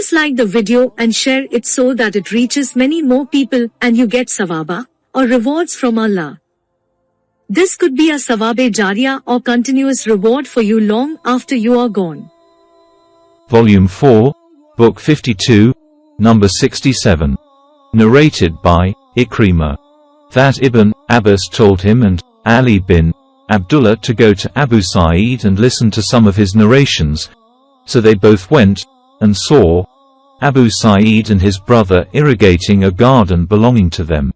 Please like the video and share it so that it reaches many more people and you get sawaba, or rewards from Allah. This could be a sawabe jariyah or continuous reward for you long after you are gone. Volume 4, Book 52, Number 67. Narrated by Ikrimah. That Ibn Abbas told him and Ali bin Abdullah to go to Abu Sa'id and listen to some of his narrations. So they both went, and saw Abu Sa'id and his brother irrigating a garden belonging to them.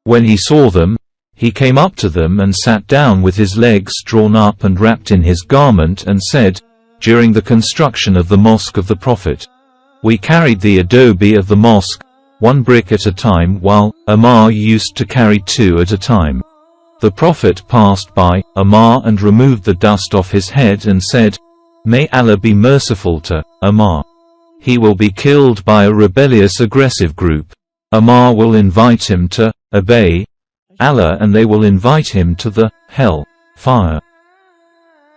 When he saw them, he came up to them and sat down with his legs drawn up and wrapped in his garment and said, during the construction of the mosque of the Prophet, we carried the adobe of the mosque, one brick at a time, while Ammar used to carry two at a time. The Prophet passed by Ammar and removed the dust off his head and said, may Allah be merciful to Ammar. He will be killed by a rebellious aggressive group. Ammar will invite him to obey Allah and they will invite him to the hell fire.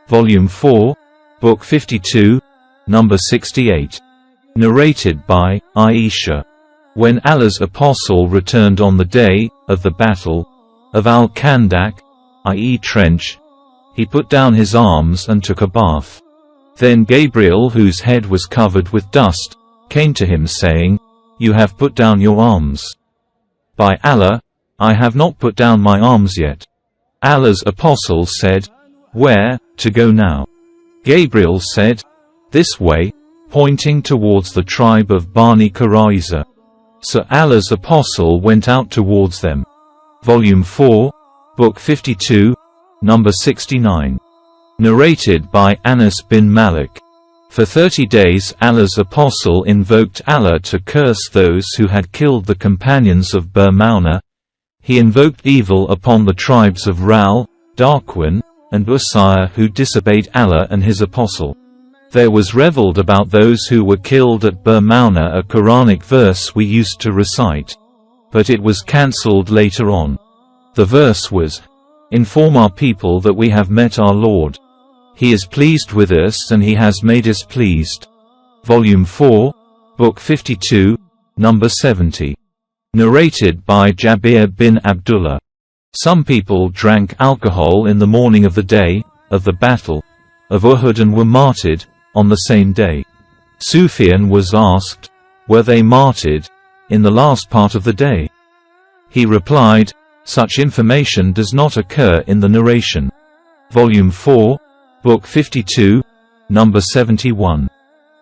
Volume 4, Book 52, Number 68. Narrated by Aisha. When Allah's apostle returned on the day of the battle of Al-Khandak, i.e. trench, he put down his arms and took a bath. Then Gabriel, whose head was covered with dust, came to him saying, you have put down your arms. By Allah, I have not put down my arms yet. Allah's apostle said, where to go now? Gabriel said, this way, pointing towards the tribe of Bani Qurayza. So Allah's apostle went out towards them. Volume 4, Book 52, Number 69. Narrated by Anas bin Malik. For 30 days Allah's apostle invoked Allah to curse those who had killed the companions of Mauna. He invoked evil upon the tribes of Ral, Darqwan, and Usayr who disobeyed Allah and his apostle. There was reveled about those who were killed at Mauna, a Quranic verse we used to recite. But it was cancelled later on. The verse was, inform our people that we have met our Lord. He is pleased with us and he has made us pleased. Volume 4, Book 52, Number 70. Narrated by Jabir bin Abdullah. Some people drank alcohol in the morning of the day of the battle of Uhud and were martyred on the same day. Sufyan was asked, were they martyred in the last part of the day? He replied, such information does not occur in the narration. Volume 4, Book 52, Number 71.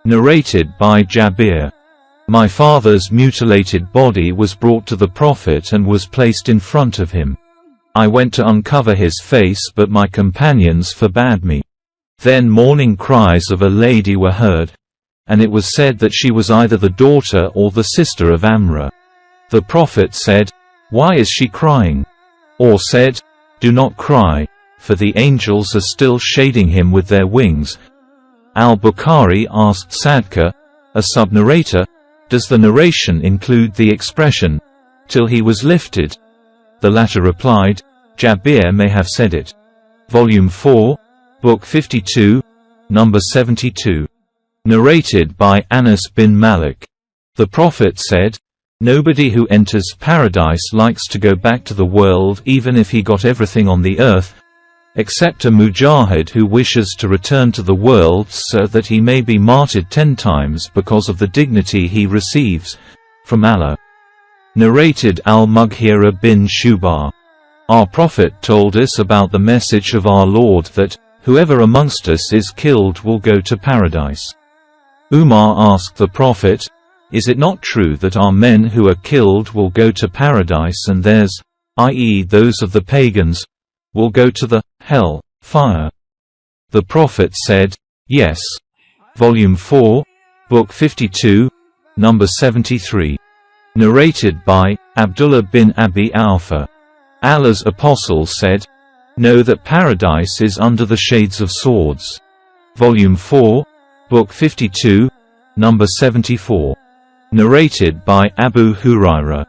Narrated by Jabir. My father's mutilated body was brought to the Prophet and was placed in front of him. I went to uncover his face but my companions forbade me. Then mourning cries of a lady were heard, and it was said that she was either the daughter or the sister of Amra. The Prophet said, why is she crying? Or said, do not cry, for the angels are still shading him with their wings. Al-Bukhari asked Sadka, a sub-narrator, does the narration include the expression, till he was lifted? The latter replied, Jabir may have said it. Volume 4, Book 52, Number 72. Narrated by Anas bin Malik. The Prophet said, nobody who enters paradise likes to go back to the world even if he got everything on the earth, except a mujahid who wishes to return to the world so that he may be martyred 10 times because of the dignity he receives from Allah. Narrated Al-Mughira bin Shu'bah. Our Prophet told us about the message of our Lord that, whoever amongst us is killed will go to paradise. Umar asked the Prophet, is it not true that our men who are killed will go to paradise and theirs, i.e. those of the pagans, will go to the hell fire? The Prophet said, yes. Volume 4, Book 52, Number 73. Narrated by Abdullah bin Abi Awfa. Allah's apostle said, know that paradise is under the shades of swords. Volume 4, Book 52, Number 74. Narrated by Abu Hurairah.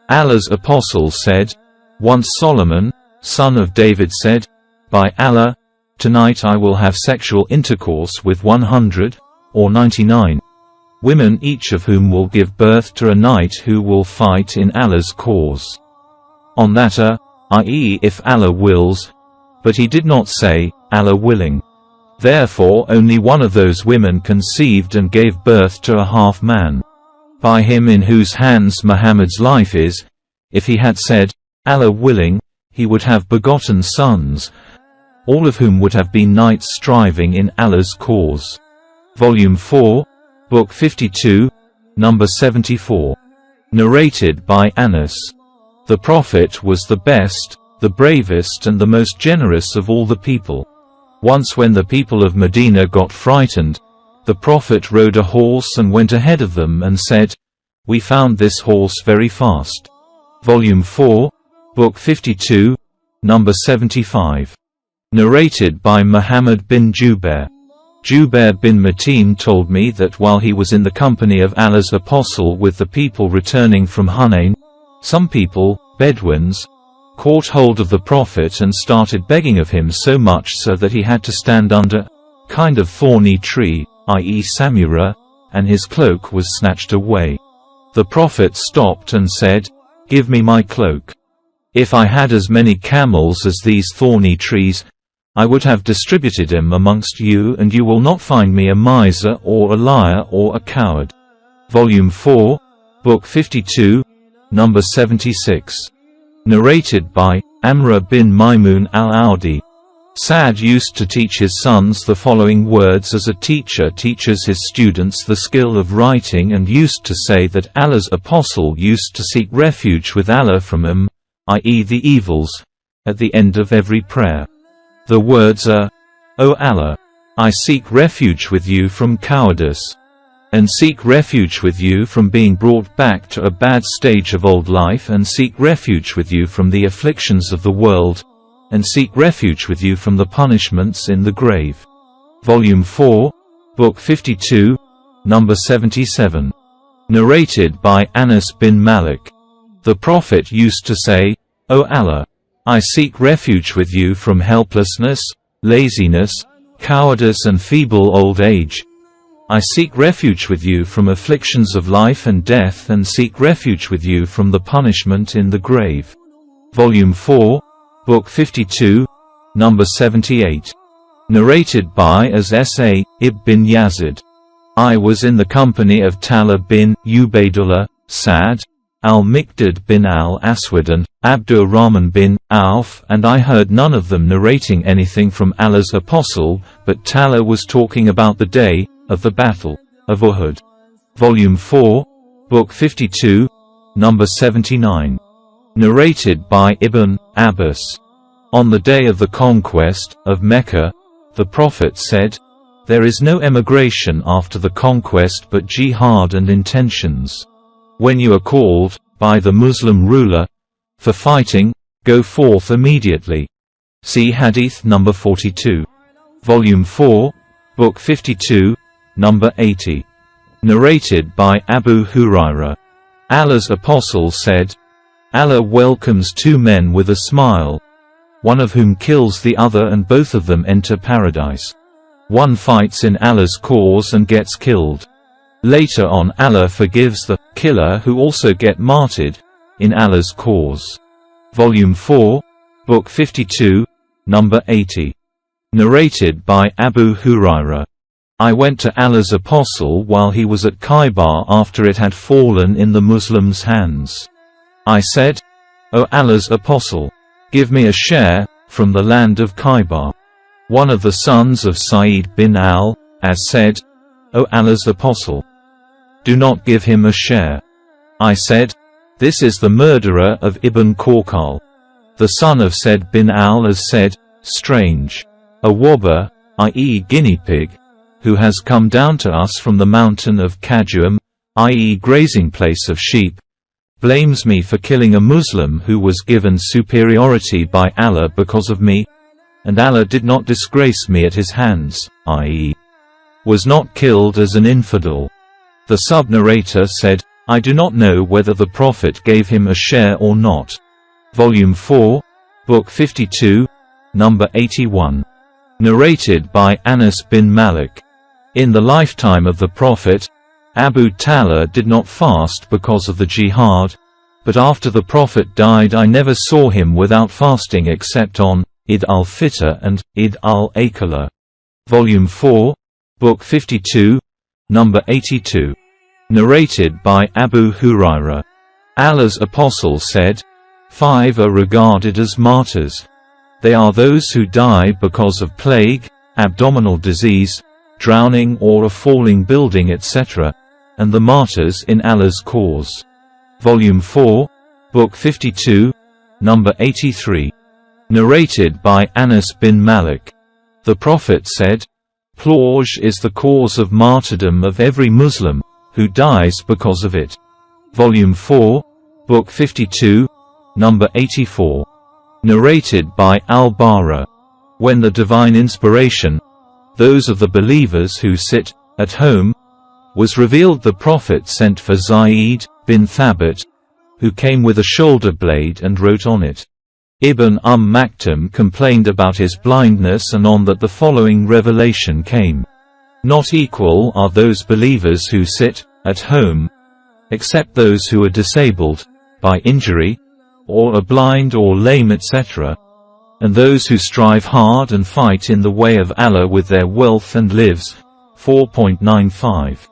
Allah's apostle said, once Solomon, son of David said, by Allah, tonight I will have sexual intercourse with 100, or 99 women each of whom will give birth to a knight who will fight in Allah's cause. On that i.e. if Allah wills, but he did not say, Allah willing. Therefore only one of those women conceived and gave birth to a half-man. By him in whose hands Muhammad's life is, if he had said, Allah willing, he would have begotten sons, all of whom would have been knights striving in Allah's cause. Volume 4, Book 52, number 74. Narrated by Anas. The Prophet was the best, the bravest and the most generous of all the people. Once when the people of Medina got frightened, the Prophet rode a horse and went ahead of them and said, "We found this horse very fast." Volume 4, Book 52, number 75. Narrated by Muhammad bin Jubair. Jubair bin Mut'im told me that while he was in the company of Allah's apostle with the people returning from Hunain, some people, Bedouins, caught hold of the Prophet and started begging of him so much so that he had to stand under a kind of thorny tree, i.e. samura, and his cloak was snatched away. The Prophet stopped and said, "Give me my cloak. If I had as many camels as these thorny trees, I would have distributed them amongst you, and you will not find me a miser or a liar or a coward." Volume 4, Book 52, number 76. Narrated by Amr bin Maymun al-Audi. Sa'd used to teach his sons the following words as a teacher teaches his students the skill of writing, and used to say that Allah's apostle used to seek refuge with Allah from him, i.e. the evils, at the end of every prayer. The words are, "O Allah, I seek refuge with you from cowardice, and seek refuge with you from being brought back to a bad stage of old life, and seek refuge with you from the afflictions of the world, and seek refuge with you from the punishments in the grave." Volume 4, Book 52, number 77. Narrated by Anas bin Malik. The Prophet used to say, "O Allah, I seek refuge with you from helplessness, laziness, cowardice and feeble old age. I seek refuge with you from afflictions of life and death, and seek refuge with you from the punishment in the grave." Volume 4, Book 52, number 78. Narrated by As-Sa ibn Yazid. I was in the company of Talha bin Ubaidullah, Sa'd, al-Miqdad bin al-Aswad and Abdurrahman bin Auf, and I heard none of them narrating anything from Allah's apostle, but Talha was talking about the day of the Battle of Uhud. Volume 4, Book 52, number 79. Narrated by Ibn Abbas. On the day of the conquest of Mecca, the Prophet said, "There is no emigration after the conquest but jihad and intentions. When you are called, by the Muslim ruler, for fighting, go forth immediately." See Hadith number 42. Volume 4, Book 52, number 80. Narrated by Abu Hurairah. Allah's apostle said, "Allah welcomes two men with a smile, one of whom kills the other and both of them enter paradise. One fights in Allah's cause and gets killed. Later on Allah forgives the killer who also get martyred in Allah's cause." Volume 4, Book 52, number 80. Narrated by Abu Hurairah. I went to Allah's apostle while he was at Khaybar after it had fallen in the Muslims' hands. I said, "O Allah's apostle, give me a share from the land of Khaybar." One of the sons of Sa'id bin al-As said, "O Allah's apostle, do not give him a share." I said, "This is the murderer of Ibn Khawqal." The son of Said bin al-As said, "Strange. A wobber, i.e. guinea pig, who has come down to us from the mountain of Kajuam, i.e. grazing place of sheep, blames me for killing a Muslim who was given superiority by Allah because of me, and Allah did not disgrace me at his hands, i.e. was not killed as an infidel." The sub-narrator said, "I do not know whether the Prophet gave him a share or not." Volume 4, Book 52, number 81. Narrated by Anas bin Malik. In the lifetime of the Prophet, Abu Talha did not fast because of the jihad, but after the Prophet died I never saw him without fasting except on Eid al-Fitr and Eid al-Akala. Volume 4, Book 52, number 82. Narrated by Abu Hurairah. Allah's Apostle said, 5 are regarded as martyrs. They are those who die because of plague, abdominal disease, drowning or a falling building etc., and the martyrs in Allah's cause. Volume 4, Book 52, number 83. Narrated by Anas bin Malik. The Prophet said, "Plague is the cause of martyrdom of every Muslim who dies because of it." Volume 4, Book 52, number 84. Narrated by Al-Bara. When the divine inspiration, those of the believers who sit at home, was revealed, the Prophet sent for Zayd bin Thabit, who came with a shoulder blade and wrote on it. Ibn Maktum complained about his blindness, and on that the following revelation came. Not equal are those believers who sit at home, except those who are disabled by injury, or are blind or lame etc., and those who strive hard and fight in the way of Allah with their wealth and lives. 4.95